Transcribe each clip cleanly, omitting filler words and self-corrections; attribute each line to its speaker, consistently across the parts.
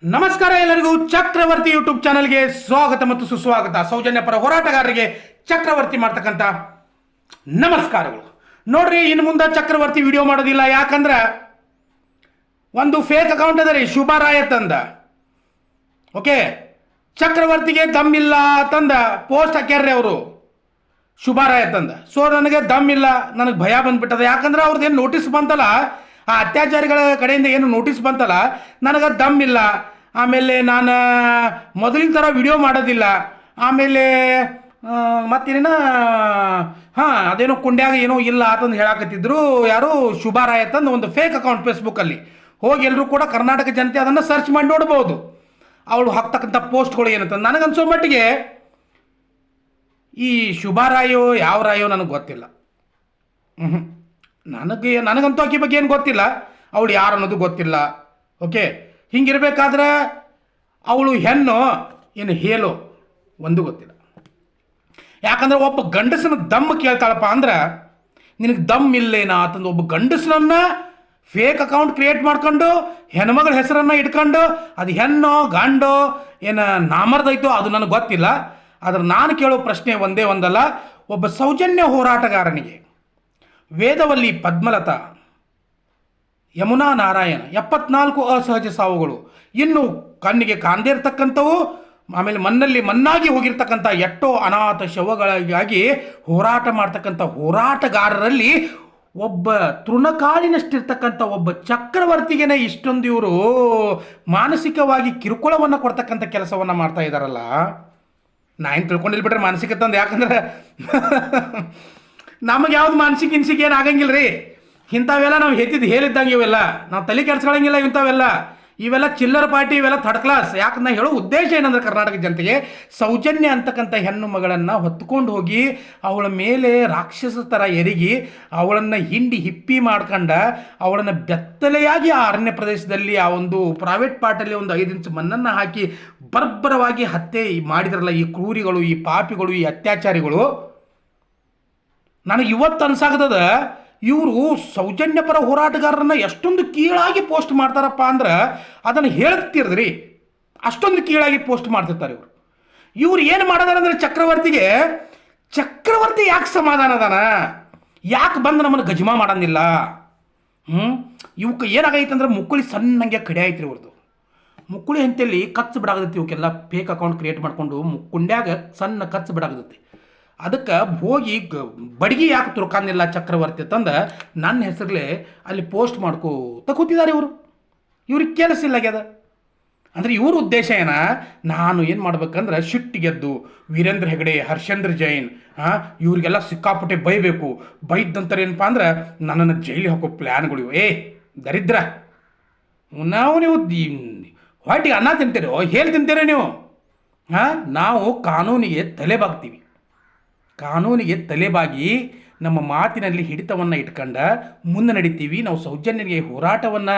Speaker 1: ನಮಸ್ಕಾರ ಎಲ್ಲರಿಗೂ ಚಕ್ರವರ್ತಿ ಯೂಟ್ಯೂಬ್ ಚಾನಲ್ಗೆ ಸ್ವಾಗತ ಮತ್ತು ಸುಸ್ವಾಗತ. ಸೌಜನ್ಯ ಪರ ಹೋರಾಟಗಾರರಿಗೆ ಚಕ್ರವರ್ತಿ ಮಾಡ್ತಕ್ಕಂಥ ನಮಸ್ಕಾರಗಳು. ನೋಡ್ರಿ, ಇನ್ನು ಮುಂದೆ ಚಕ್ರವರ್ತಿ ವಿಡಿಯೋ ಮಾಡೋದಿಲ್ಲ. ಯಾಕಂದ್ರೆ ಒಂದು ಫೇಕ್ ಅಕೌಂಟ್ ಅದ ರೀ, ಶುಭರಾಯ ತಂದ. ಓಕೆ, ಚಕ್ರವರ್ತಿಗೆ ದಮ್ಮಿಲ್ಲ ತಂದ ಪೋಸ್ಟ್ ಹಾಕ್ಯಾರ್ರಿ ಅವರು, ಶುಭರಾಯ ತಂದ. ಸೊ ನನಗೆ ದಮ್ಮಿಲ್ಲ, ನನಗೆ ಭಯ ಬಂದ್ಬಿಟ್ಟದ. ಯಾಕಂದ್ರೆ ಅವ್ರದ್ದೇನು ನೋಟಿಸ್ ಬಂತಲ್ಲ, ಆ ಅತ್ಯಾಚಾರಿಗಳ ಕಡೆಯಿಂದ ಏನು ನೋಟಿಸ್ ಬಂತಲ್ಲ, ನನಗೆ ದಮ್ಮಿಲ್ಲ. ಆಮೇಲೆ ನಾನು ಮೊದಲಿನ ಥರ ವಿಡಿಯೋ ಮಾಡೋದಿಲ್ಲ. ಆಮೇಲೆ ಮತ್ತೇನ ಅದೇನೋ ಕುಂಡ್ಯಾಗ ಏನೋ ಇಲ್ಲ ಅಂತಂದು ಹೇಳಾಕತ್ತಿದ್ರು. ಯಾರು ಶುಭಾರಾಯ ತಂದು ಒಂದು ಫೇಕ್ ಅಕೌಂಟ್ ಫೇಸ್ಬುಕ್ಕಲ್ಲಿ ಹೋಗಿ ಎಲ್ಲರೂ ಕೂಡ ಕರ್ನಾಟಕ ಜನತೆ ಅದನ್ನು ಸರ್ಚ್ ಮಾಡಿ ನೋಡ್ಬೋದು. ಅವಳು ಹಾಕ್ತಕ್ಕಂಥ ಪೋಸ್ಟ್ಗಳು ಏನಂತ ನನಗನ್ಸೋ ಮಟ್ಟಿಗೆ ಈ ಶುಭಾರಾಯೋ ಯಾವ ರಾಯೋ ನನಗೆ ಗೊತ್ತಿಲ್ಲ. ನನಗಂತೂ ಆಕೆ ಬಗ್ಗೆ ಏನು ಗೊತ್ತಿಲ್ಲ, ಅವಳು ಯಾರು ಅನ್ನೋದು ಗೊತ್ತಿಲ್ಲ. ಓಕೆ, ಹಿಂಗಿರ್ಬೇಕಾದ್ರೆ ಅವಳು ಹೆಣ್ಣು ಏನು ಹೇಳೋ ಒಂದು ಗೊತ್ತಿಲ್ಲ. ಯಾಕಂದ್ರೆ ಒಬ್ಬ ಗಂಡಸನ ದಮ್ ಕೇಳ್ತಾಳಪ್ಪ ಅಂದ್ರೆ, ನಿನಗೆ ದಮ್ ಇಲ್ಲೇನಾ ಅಂತಂದು ಒಬ್ಬ ಗಂಡಸನನ್ನ ಫೇಕ್ ಅಕೌಂಟ್ ಕ್ರಿಯೇಟ್ ಮಾಡ್ಕೊಂಡು ಹೆಣ್ಮಗಳ ಹೆಸರನ್ನು ಇಟ್ಕೊಂಡು ಅದು ಹೆಣ್ಣೋ ಗಂಡೋ ಏನು ನಾಮರ್ದೈತೋ ಅದು ನನಗೆ ಗೊತ್ತಿಲ್ಲ. ಆದ್ರೆ ನಾನು ಕೇಳೋ ಪ್ರಶ್ನೆ ಒಂದೇ ಒಂದಲ್ಲ. ಒಬ್ಬ ಸೌಜನ್ಯ ಹೋರಾಟಗಾರನಿಗೆ ವೇದವಲ್ಲಿ ಪದ್ಮಲತಾ, ಯಮುನಾ ನಾರಾಯಣ 74 ಅಸಹಜ ಸಾವುಗಳು, ಇನ್ನು ಕಣ್ಣಿಗೆ ಕಾಣದೇ ಇರತಕ್ಕಂಥವು, ಆಮೇಲೆ ಮಣ್ಣಲ್ಲಿ ಮಣ್ಣಾಗಿ ಹೋಗಿರ್ತಕ್ಕಂಥ ಎಷ್ಟೋ ಅನಾಥ ಶವಗಳಿಗಾಗಿ ಹೋರಾಟ ಮಾಡ್ತಕ್ಕಂಥ ಹೋರಾಟಗಾರರಲ್ಲಿ ಒಬ್ಬ ತೃಣಕಾಳಿನಷ್ಟಿರ್ತಕ್ಕಂಥ ಒಬ್ಬ ಚಕ್ರವರ್ತಿಗೆನೇ ಇಷ್ಟೊಂದು ಇವರು ಮಾನಸಿಕವಾಗಿ ಕಿರುಕುಳವನ್ನು ಕೊಡ್ತಕ್ಕಂಥ ಕೆಲಸವನ್ನು ಮಾಡ್ತಾ ಇದ್ದಾರಲ್ಲ. ನಾ ಏನು ತಿಳ್ಕೊಂಡಿಲ್ಲ ಬಿಟ್ರೆ ಮಾನಸಿಕ ತಂದು. ಯಾಕಂದ್ರೆ ನಮಗೆ ಯಾವ್ದು ಮಾನಸಿಕ ಇನ್ಸಿಕೆ ಏನು ಆಗಂಗಿಲ್ಲ ರೀ. ಇಂಥವೆಲ್ಲ ನಾವು ಹೇಳಿದ್ದಂಗೆ ಇವೆಲ್ಲ ನಾವು ತಲೆ ಕೆಡ್ಸ್ಕೊಳಂಗಿಲ್ಲ. ಇವೆಲ್ಲ ಚಿಲ್ಲರ್ ಪಾರ್ಟಿ, ಇವೆಲ್ಲ ಥರ್ಡ್ ಕ್ಲಾಸ್. ಯಾಕಂದ್ರೆ ಹೇಳೋ ಉದ್ದೇಶ ಏನಂದ್ರೆ, ಕರ್ನಾಟಕ ಜನತೆಗೆ ಸೌಜನ್ಯ ಅಂತಕ್ಕಂಥ ಹೆಣ್ಣು ಮಗಳನ್ನು ಹೊತ್ಕೊಂಡು ಹೋಗಿ ಅವಳ ಮೇಲೆ ರಾಕ್ಷಸ ಥರ ಎರಗಿ ಅವಳನ್ನು ಹಿಪ್ಪಿ ಮಾಡ್ಕೊಂಡ ಅವಳನ್ನು ಬೆತ್ತಲೆಯಾಗಿ ಆ ಅರಣ್ಯ ಪ್ರದೇಶದಲ್ಲಿ ಆ ಒಂದು ಪ್ರೈವೇಟ್ ಪಾರ್ಟಲ್ಲಿ ಒಂದು 5 ಇಂಚ್ ಮಣ್ಣನ್ನು ಹಾಕಿ ಬರ್ಬರವಾಗಿ ಹತ್ಯೆ ಮಾಡಿದ್ರಲ್ಲ ಈ ಕ್ರೂರಿಗಳು, ಈ ಪಾಪಿಗಳು, ಈ ಅತ್ಯಾಚಾರಿಗಳು. ನನಗೆ ಇವತ್ತು ಅನ್ಸಾಗದ ಇವರು ಸೌಜನ್ಯ ಪರ ಹೋರಾಟಗಾರರನ್ನ ಎಷ್ಟೊಂದು ಕೀಳಾಗಿ ಪೋಸ್ಟ್ ಮಾಡ್ತಾರಪ್ಪ ಅಂದ್ರೆ ಅದನ್ನು ಹೇಳ್ತಿರ್ದ್ರಿ, ಅಷ್ಟೊಂದು ಕೀಳಾಗಿ ಪೋಸ್ಟ್ ಮಾಡ್ತಿರ್ತಾರೆ ಇವ್ರು ಏನು ಮಾಡೋದಾರ ಅಂದರೆ, ಚಕ್ರವರ್ತಿ ಯಾಕೆ ಸಮಾಧಾನ ಅದಾನ, ಯಾಕೆ ಬಂದು ನಮ್ಮನ್ನು ಗಜಮಾ ಮಾಡೋದಿಲ್ಲ. ಇವಕ್ಕೆ ಏನಾಗೈತೆ ಅಂದ್ರೆ ಮುಕ್ಕುಳಿ ಸಣ್ಣಂಗೆ ಕಡೆ ಆಯ್ತು ರೀ ಇವ್ರದ್ದು. ಮುಕ್ಕುಳಿ ಅಂತೇಳಿ ಕಚ್ಚು ಬಿಡಾಗದೈತಿ. ಇವಕ್ಕೆಲ್ಲ ಫೇಕ್ ಅಕೌಂಟ್ ಕ್ರಿಯೇಟ್ ಮಾಡ್ಕೊಂಡು ಕುಂಡ್ಯಾಗ ಸಣ್ಣ ಕಚ್ಚು ಬಿಡಾಗದೈತಿ. ಅದಕ್ಕೆ ಹೋಗಿ ಬಡಗಿ ಯಾಕೆ ತುರ್ಕಾನಿಲ್ಲ ಚಕ್ರವರ್ತಿ ತಂದು ನನ್ನ ಹೆಸರಲ್ಲೇ ಅಲ್ಲಿ ಪೋಸ್ಟ್ ಮಾಡ್ಕೋತ ಕೂತಿದ್ದಾರೆ ಇವ್ರಿಗೆ ಕೆಲಸ ಇಲ್ಲ ಆಗ್ಯದ. ಅಂದರೆ ಇವ್ರ ಉದ್ದೇಶ ನಾನು ಏನು ಮಾಡ್ಬೇಕಂದ್ರೆ ಸಿಟ್ಟಿಗೆದ್ದು ವೀರೇಂದ್ರ ಹೆಗಡೆ, ಹರ್ಷೇಂದ್ರ ಜೈನ್ ಇವ್ರಿಗೆಲ್ಲ ಸಿಕ್ಕಾಪಟ್ಟೆ ಬೈಬೇಕು. ಬೈದಂತಾರೆ ಏನಪ್ಪ ಅಂದ್ರೆ ನನ್ನನ್ನು ಜೈಲಿಗೆ ಹಾಕೋ ಪ್ಲ್ಯಾನ್ಗಳು. ದರಿದ್ರ, ನೀವು ಹೊಟ್ಟಿಗೆ ಅನ್ನ ತಿಂತೀರೋ ಹೇಳಿ ತಿಂತೀರೋ ನೀವು. ನಾವು ಕಾನೂನಿಗೆ ತಲೆಬಾಗಿ ನಮ್ಮ ಮಾತಿನಲ್ಲಿ ಹಿಡಿತವನ್ನು ಇಟ್ಕೊಂಡ ಮುಂದೆ ನಡಿತೀವಿ. ನಾವು ಸೌಜನ್ಯನಿಗೆ ಹೋರಾಟವನ್ನು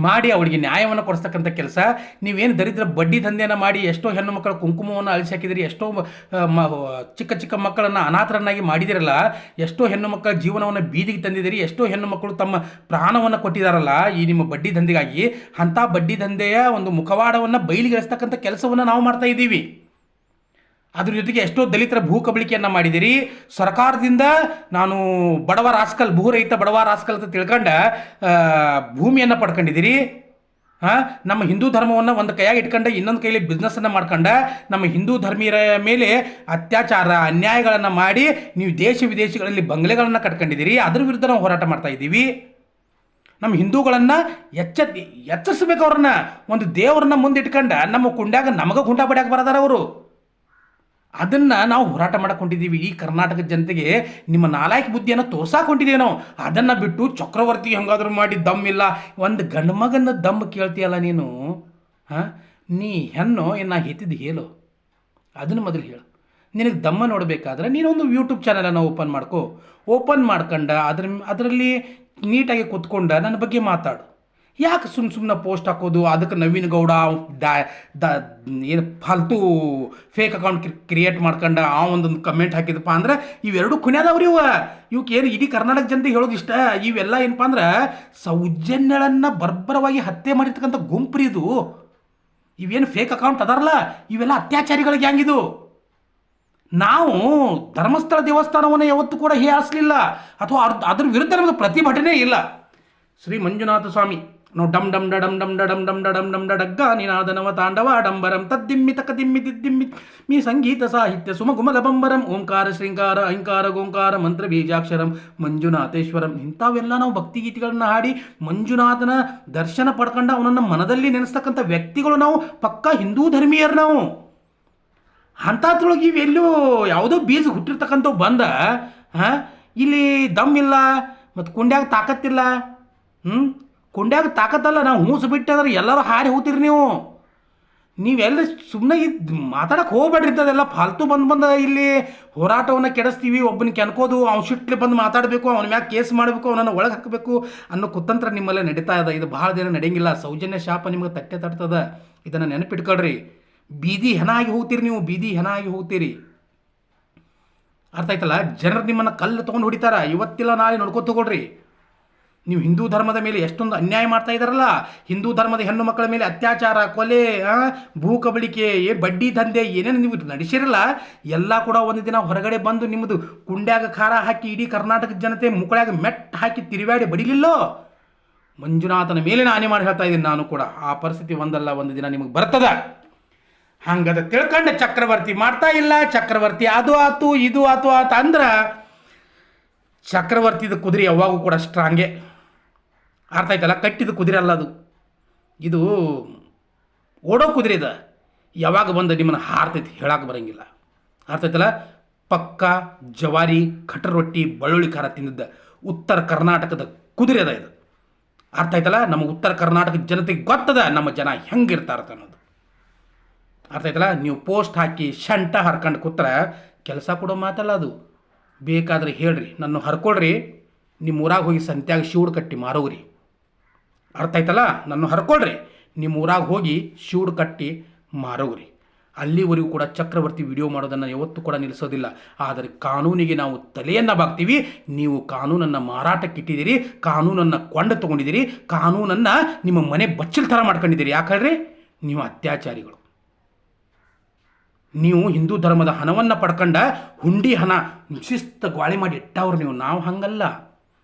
Speaker 1: ಮಾಡಿ ಅವಳಿಗೆ ನ್ಯಾಯವನ್ನು ಕೊಡಿಸ್ತಕ್ಕಂಥ ಕೆಲಸ. ನೀವೇನು ದರಿದ್ರ ಬಡ್ಡಿ ದಂಧೆಯನ್ನು ಮಾಡಿ ಎಷ್ಟೋ ಹೆಣ್ಣು ಮಕ್ಕಳ ಕುಂಕುಮವನ್ನು ಅಳಿಸಿ ಹಾಕಿದಿರಿ, ಎಷ್ಟೋ ಚಿಕ್ಕ ಮಕ್ಕಳನ್ನು ಅನಾಥರನ್ನಾಗಿ ಮಾಡಿದಿರಲ್ಲ, ಎಷ್ಟೋ ಹೆಣ್ಣು ಮಕ್ಕಳ ಜೀವನವನ್ನು ಬೀದಿಗೆ ತಂದಿದ್ದೀರಿ, ಎಷ್ಟೋ ಹೆಣ್ಣು ಮಕ್ಕಳು ತಮ್ಮ ಪ್ರಾಣವನ್ನು ಕೊಟ್ಟಿದ್ದಾರಲ್ಲ ಈ ನಿಮ್ಮ ಬಡ್ಡಿ ದಂಧೆಗಾಗಿ. ಅಂಥ ಬಡ್ಡಿ ದಂಧೆಯ ಒಂದು ಮುಖವಾಡವನ್ನು ಬಯಲಿಗೆಳಿಸ್ತಕ್ಕಂಥ ಕೆಲಸವನ್ನು ನಾವು ಮಾಡ್ತಾ ಇದ್ದೀವಿ. ಅದ್ರ ಜೊತೆಗೆ ಎಷ್ಟೋ ದಲಿತರ ಭೂ ಕಬಳಿಕೆಯನ್ನು ಮಾಡಿದಿರಿ. ಸರ್ಕಾರದಿಂದ ನಾನು ಬಡವ ರಾಸ್ಕಲ್, ಭೂರಹಿತ ಬಡವ ರಾಸ್ಕಲ್ ಅಂತ ತಿಳ್ಕೊಂಡು ಭೂಮಿಯನ್ನು ಪಡ್ಕೊಂಡಿದ್ದೀರಿ. ನಮ್ಮ ಹಿಂದೂ ಧರ್ಮವನ್ನು ಒಂದು ಕೈಯಾಗಿ ಇಟ್ಕೊಂಡು ಇನ್ನೊಂದು ಕೈಯಲ್ಲಿ ಬಿಸ್ನೆಸ್ಸನ್ನು ಮಾಡ್ಕೊಂಡು ನಮ್ಮ ಹಿಂದೂ ಧರ್ಮೀಯರ ಮೇಲೆ ಅತ್ಯಾಚಾರ ಅನ್ಯಾಯಗಳನ್ನು ಮಾಡಿ ನೀವು ದೇಶ ವಿದೇಶಗಳಲ್ಲಿ ಬಂಗಲೆಗಳನ್ನು ಕಟ್ಕೊಂಡಿದ್ದೀರಿ. ಅದ್ರ ವಿರುದ್ಧ ನಾವು ಹೋರಾಟ ಮಾಡ್ತಾ ಇದ್ದೀವಿ. ನಮ್ಮ ಹಿಂದೂಗಳನ್ನು ಎಚ್ಚರಿಸ್ಬೇಕು. ಅವ್ರನ್ನ ಒಂದು ದೇವರನ್ನ ಮುಂದೆ ಇಟ್ಕೊಂಡು ನಮ್ಮ ಕುಂಡ್ಯಾಗ ನಮಗೆ ಗುಂಡ ಬಡಿಯಾಕೆ ಬರದಾರ ಅವರು. ಅದನ್ನು ನಾವು ಹೋರಾಟ ಮಾಡಕೊಂಡಿದ್ದೀವಿ. ಈ ಕರ್ನಾಟಕದ ಜನತೆಗೆ ನಿಮ್ಮ ನಾಲಾಯಕ ಬುದ್ಧಿಯನ್ನು ತೋರ್ಸಾಕೊಂಡಿದ್ದೀವಿ ನಾವು. ಅದನ್ನು ಬಿಟ್ಟು ಚಕ್ರವರ್ತಿ ಹೆಂಗಾದ್ರೂ ಮಾಡಿ ದಮ್ಮಿಲ್ಲ, ಒಂದು ಗಂಡು ಮಗನ ದಮ್ ಕೇಳ್ತೀಯಲ್ಲ ನೀನು. ನೀ ಹೆಣ್ಣು ನಾ ಹೆತ್ತಿದ್ದು ಹೇಳು, ಅದನ್ನು ಮೊದಲು ಹೇಳು. ನಿನಗೆ ದಮ್ಮ ನೋಡಬೇಕಾದ್ರೆ ನೀನೊಂದು ಯೂಟ್ಯೂಬ್ ಚಾನಲನ್ನು ಓಪನ್ ಮಾಡ್ಕೊಂಡು ಅದರಲ್ಲಿ ನೀಟಾಗಿ ಕೂತ್ಕೊಂಡ ನನ್ನ ಬಗ್ಗೆ ಮಾತಾಡು. ಯಾಕೆ ಸುಮ್ಮನೆ ಪೋಸ್ಟ್ ಹಾಕೋದು? ಅದಕ್ಕೆ ನವೀನ್ ಗೌಡ ಏನು ಫಾಲ್ತು ಫೇಕ್ ಅಕೌಂಟ್ ಕ್ರಿಯೇಟ್ ಮಾಡ್ಕೊಂಡು ಒಂದೊಂದು ಕಮೆಂಟ್ ಹಾಕಿದಪ್ಪ ಅಂದ್ರೆ ಇವೆರಡು ಕುಣ್ಯಾದವ್ರಿ ಇವಕ್ಕೆ ಏನು ಇಡೀ ಕರ್ನಾಟಕ ಜನತೆ ಹೇಳೋದು ಇಷ್ಟ. ಇವೆಲ್ಲ ಏನಪ್ಪ ಅಂದ್ರೆ ಸೌಜನ್ಯಗಳನ್ನು ಬರ್ಬರವಾಗಿ ಹತ್ಯೆ ಮಾಡಿರ್ತಕ್ಕಂಥ ಗುಂಪ್ರಿ ಇದು. ಇವೇನು ಫೇಕ್ ಅಕೌಂಟ್ ಅದಾರಲ್ಲ ಇವೆಲ್ಲ ಅತ್ಯಾಚಾರಿಗಳ ಗ್ಯಾಂಗ್ ಇದು. ನಾವು ಧರ್ಮಸ್ಥಳ ದೇವಸ್ಥಾನವನ್ನು ಯಾವತ್ತೂ ಕೂಡ ಹೀಯಾಳಿಸಲಿಲ್ಲ ಅಥವಾ ಅದ್ರ ವಿರುದ್ಧ ನಮ್ಮದು ಪ್ರತಿಭಟನೆ ಇಲ್ಲ. ಶ್ರೀ ಮಂಜುನಾಥ ಸ್ವಾಮಿ ನಾವು ಡಮ್ ಡಮ್ ಡಮ್ ಡಮ್ ಡಮ್ ಡಮ್ ಡಮ್ ಡಮ್ ಡಗ್ಗ ನಿನಾದನವ ತಾಂಡವ ಡಂಬರಂ ತದ್ದಿಮ್ಮಿ ತಕ ದಿಮ್ಮಿ ದಿದ್ದಿಮ್ಮಿ ಮೀ ಸಂಗೀತ ಸಾಹಿತ್ಯ ಸುಮಗುಮಲ ಬಂಬರಂ ಓಂಕಾರ ಶ್ರೀಂಕಾರ ಅಹಂಕಾರ ಗೋಂಕಾರ ಮಂತ್ರ ಬೀಜಾಕ್ಷರಂ ಮಂಜುನಾಥೇಶ್ವರಂ ಇಂಥವೆಲ್ಲ ನಾವು ಭಕ್ತಿಗೀತೆಗಳನ್ನ ಹಾಡಿ ಮಂಜುನಾಥನ ದರ್ಶನ ಪಡ್ಕೊಂಡು ಅವನನ್ನು ಮನದಲ್ಲಿ ನೆನೆಸ್ತಕ್ಕಂಥ ವ್ಯಕ್ತಿಗಳು ನಾವು ಪಕ್ಕಾ ಹಿಂದೂ ಧರ್ಮೀಯರು ನಾವು. ಅಂಥದ್ರೊಳಗೆ ಇವೆಲ್ಲೂ ಯಾವುದೋ ಬೀಜ ಹುಟ್ಟಿರ್ತಕ್ಕಂಥವು ಬಂದ ಇಲ್ಲಿ ದಮ್ ಇಲ್ಲ ಮತ್ತು ಕುಂಡ್ಯಾಗ ತಾಕತ್ತಿಲ್ಲ. ಕುಂಡ್ಯಾಗ ತಾಕತ್ತಲ್ಲ, ನಾವು ಹೂಸು ಬಿಟ್ಟಂದ್ರೆ ಎಲ್ಲರೂ ಹಾರಿ ಹೋಗ್ತೀರಿ ನೀವೆಲ್ಲ ಸುಮ್ಮನೆ ಮಾತಾಡಕ್ಕೆ ಹೋಗ್ಬೇಡ್ರಿ. ಇಂಥದ್ದೆಲ್ಲ ಫಾಲ್ತು ಬಂದು ಇಲ್ಲಿ ಹೋರಾಟವನ್ನು ಕೆಡಿಸ್ತೀವಿ, ಒಬ್ಬನಿಗೆ ಕೆನ್ಕೋದು, ಅವ್ನು ಶಿಟ್ಲಿ ಬಂದು ಮಾತಾಡಬೇಕು, ಅವನ ಮ್ಯಾಗ ಕೇಸ್ ಮಾಡಬೇಕು, ಅವನನ್ನು ಒಳಗೆ ಹಾಕಬೇಕು ಅನ್ನೋ ಕುತಂತ್ರ ನಿಮ್ಮಲ್ಲೇ ನಡೀತಾ ಇದೆ. ಇದು ಭಾಳ ದಿನ ನಡೆಯಂಗಿಲ್ಲ. ಸೌಜನ್ಯ ಶಾಪ ನಿಮ್ಗೆ ತಟ್ಟೆ ತಟ್ತದ, ಇದನ್ನು ನೆನಪಿಟ್ಕೊಳ್ರಿ. ಬೀದಿ ಹೆಣ ಆಗಿ ಹೋಗ್ತೀರಿ ನೀವು, ಬೀದಿ ಹೆಣ ಆಗಿ ಹೋಗ್ತೀರಿ. ಅರ್ಥ ಆಯ್ತಲ್ಲ? ಜನರು ನಿಮ್ಮನ್ನು ಕಲ್ಲು ತೊಗೊಂಡು ಹೊಡಿತಾರ, ಇವತ್ತಿಲ್ಲ ನಾಳೆ ನೋಡ್ಕೊತ ತಗೊಳ್ರಿ. ನೀವು ಹಿಂದೂ ಧರ್ಮದ ಮೇಲೆ ಎಷ್ಟೊಂದು ಅನ್ಯಾಯ ಮಾಡ್ತಾ ಇದ್ದಾರಲ್ಲ, ಹಿಂದೂ ಧರ್ಮದ ಹೆಣ್ಣು ಮಕ್ಕಳ ಮೇಲೆ ಅತ್ಯಾಚಾರ, ಕೊಲೆ, ಭೂ ಕಬಳಿಕೆ, ಬಡ್ಡಿ ದಂಧೆ ಏನೇನು ನೀವು ನಡೆಸಿರಲ್ಲ ಎಲ್ಲ ಕೂಡ ಒಂದು ದಿನ ಹೊರಗಡೆ ಬಂದು ನಿಮ್ಮದು ಕುಂಡ್ಯಾಗ ಖಾರ ಹಾಕಿ ಇಡೀ ಕರ್ನಾಟಕದ ಜನತೆ ಮುಕ್ಕಳಾಗ ಮೆಟ್ ಹಾಕಿ ತಿರುವಾಡಿ ಬಡಿಲಿಲ್ಲೋ. ಮಂಜುನಾಥನ ಮೇಲೆ ನಾನೇ ಮಾಡಿ ಹೇಳ್ತಾ ಇದ್ದೀನಿ ನಾನು ಕೂಡ. ಆ ಪರಿಸ್ಥಿತಿ ಒಂದಲ್ಲ ಒಂದು ದಿನ ನಿಮಗೆ ಬರ್ತದ. ಹಂಗದ ತಿಳ್ಕೊಂಡು ಚಕ್ರವರ್ತಿ ಮಾಡ್ತಾ ಇಲ್ಲ, ಚಕ್ರವರ್ತಿ ಅದು ಆತು ಇದು ಆತು ಆತ ಅಂದ್ರೆ ಚಕ್ರವರ್ತಿದ ಕುದುರೆ ಯಾವಾಗೂ ಕೂಡ ಸ್ಟ್ರಾಂಗೇ. ಅರ್ಥ ಆಯ್ತಲ್ಲ? ಕಟ್ಟಿದ ಕುದುರೆ ಅಲ್ಲ ಅದು, ಇದು ಓಡೋ ಕುದುರೆ ಇದೆ. ಯಾವಾಗ ಬಂದು ನಿಮ್ಮನ್ನು ಹಾರ್ತೈತಿ ಹೇಳಕ್ಕೆ ಬರೋಂಗಿಲ್ಲ. ಅರ್ಥ ಆಯ್ತಲ್ಲ? ಪಕ್ಕ ಜವಾರಿ ಕಟ್ರ ರೊಟ್ಟಿ ಬೆಳ್ಳುಳ್ಳಿ ಖಾರ ತಿಂದಿದ್ದ ಉತ್ತರ ಕರ್ನಾಟಕದ ಕುದುರೆ ಅದ ಇದು. ಅರ್ಥ ಆಯ್ತಲ್ಲ? ನಮ್ಮ ಉತ್ತರ ಕರ್ನಾಟಕದ ಜನತೆಗೆ ಗೊತ್ತದ ನಮ್ಮ ಜನ ಹೆಂಗಿರ್ತಾರತ್ತ ಅನ್ನೋದು. ಅರ್ಥ ಆಯ್ತಲ್ಲ? ನೀವು ಪೋಸ್ಟ್ ಹಾಕಿ ಶಂಟ ಹರ್ಕೊಂಡು ಕೂತ್ರೆ ಕೆಲಸ ಕೊಡೋ ಮಾತಲ್ಲ ಅದು. ಬೇಕಾದರೆ ಹೇಳ್ರಿ, ನನ್ನ ಹರ್ಕೊಳ್ರಿ, ನಿಮ್ಮ ಊರಾಗ ಹೋಗಿ ಸಂತ್ಯಾಗ ಶಿವಡ್ ಕಟ್ಟಿ ಮಾರೋಗ್ರಿ. ಅರ್ಥ ಆಯ್ತಲ್ಲ? ನನ್ನ ಹರ್ಕೊಳ್ರಿ, ನಿಮ್ಮ ಊರಾಗ ಹೋಗಿ ಶಿವಡ್ ಕಟ್ಟಿ ಮಾರೋಗ್ರಿ. ಅಲ್ಲಿವರೆಗೂ ಕೂಡ ಚಕ್ರವರ್ತಿ ವಿಡಿಯೋ ಮಾಡೋದನ್ನು ಯಾವತ್ತೂ ಕೂಡ ನಿಲ್ಲಿಸೋದಿಲ್ಲ. ಆದರೆ ಕಾನೂನಿಗೆ ನಾವು ತಲೆಯನ್ನು ಬಾಗ್ತೀವಿ. ನೀವು ಕಾನೂನನ್ನು ಮಾರಾಟಕ್ಕೆ ಇಟ್ಟಿದ್ದೀರಿ, ಕಾನೂನನ್ನು ಕೊಂಡು ತೊಗೊಂಡಿದ್ದೀರಿ, ಕಾನೂನನ್ನು ನಿಮ್ಮ ಮನೆ ಬಚ್ಚಲ್ ಥರ ಮಾಡ್ಕೊಂಡಿದ್ದೀರಿ. ಯಾಕಂದ್ರೆ ನೀವು ಅತ್ಯಾಚಾರಿಗಳು. ನೀವು ಹಿಂದೂ ಧರ್ಮದ ಹಣವನ್ನು ಪಡ್ಕೊಂಡ ಹುಂಡಿ ಹಣ ಶಿಸ್ತು ಗಾಳಿ ಮಾಡಿ ಇಟ್ಟವ್ರು ನೀವು. ನಾವು ಹಂಗಲ್ಲ.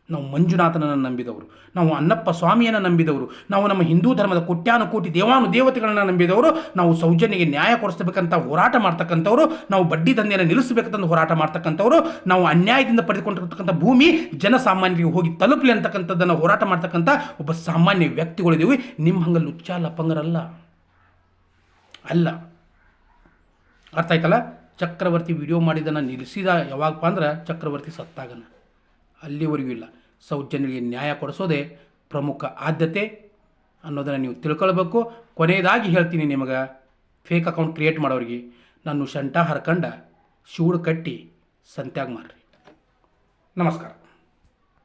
Speaker 1: ನಾವು ಮಂಜುನಾಥನನ್ನು ನಂಬಿದವರು, ನಾವು ಅನ್ನಪ್ಪ ಸ್ವಾಮಿಯನ್ನು ನಂಬಿದವರು, ನಾವು ನಮ್ಮ ಹಿಂದೂ ಧರ್ಮದ ಕೋಟ್ಯಾನುಕೋಟಿ ದೇವತೆಗಳನ್ನು ನಂಬಿದವರು, ನಾವು ಸೌಜನ್ಯಗೆ ನ್ಯಾಯ ಕೊಡಿಸಬೇಕಂತ ಹೋರಾಟ ಮಾಡ್ತಕ್ಕಂಥವ್ರು, ನಾವು ಬಡ್ಡಿ ದಂಧೆಯನ್ನು ನಿಲ್ಲಿಸಬೇಕಂತ ಹೋರಾಟ ಮಾಡ್ತಕ್ಕಂಥವ್ರು, ನಾವು ಅನ್ಯಾಯದಿಂದ ಪಡೆದುಕೊಂಡಿರ್ತಕ್ಕಂಥ ಭೂಮಿ ಜನಸಾಮಾನ್ಯರಿಗೆ ಹೋಗಿ ತಲುಪಲಿ ಅಂತಕ್ಕಂಥದ್ದನ್ನು ಹೋರಾಟ ಮಾಡ್ತಕ್ಕಂಥ ಒಬ್ಬ ಸಾಮಾನ್ಯ ವ್ಯಕ್ತಿಗಳಿದ್ದೀವಿ. ನಿಮ್ಮ ಹಂಗೆ ಲುಚ್ಚ ಲಪಂಗರಲ್ಲ ಅಲ್ಲ. ಅರ್ಥ ಆಯ್ತಲ್ಲ? ಚಕ್ರವರ್ತಿ ವಿಡಿಯೋ ಮಾಡಿದ್ದನ್ನು ನಿಲ್ಲಿಸಿದ ಯಾವಾಗಪ್ಪ ಅಂದ್ರೆ ಚಕ್ರವರ್ತಿ ಸತ್ತಾಗನ, ಅಲ್ಲಿವರೆಗೂ ಇಲ್ಲ. ಸೌಜನ್ಯರಿಗೆ ನ್ಯಾಯ ಕೊಡಿಸೋದೇ ಪ್ರಮುಖ ಆದ್ಯತೆ ಅನ್ನೋದನ್ನು ನೀವು ತಿಳ್ಕೊಳ್ಬೇಕು. ಕೊನೆಯದಾಗಿ ಹೇಳ್ತೀನಿ ನಿಮಗೆ, ಫೇಕ್ ಅಕೌಂಟ್ ಕ್ರಿಯೇಟ್ ಮಾಡೋರಿಗೆ, ನಾನು ಶಂಟ ಹರ್ಕಂಡ ಶೂಡ್ ಕಟ್ಟಿ ಸಂತ್ಯಾಗ ಮಾರ್ರಿ. ನಮಸ್ಕಾರ.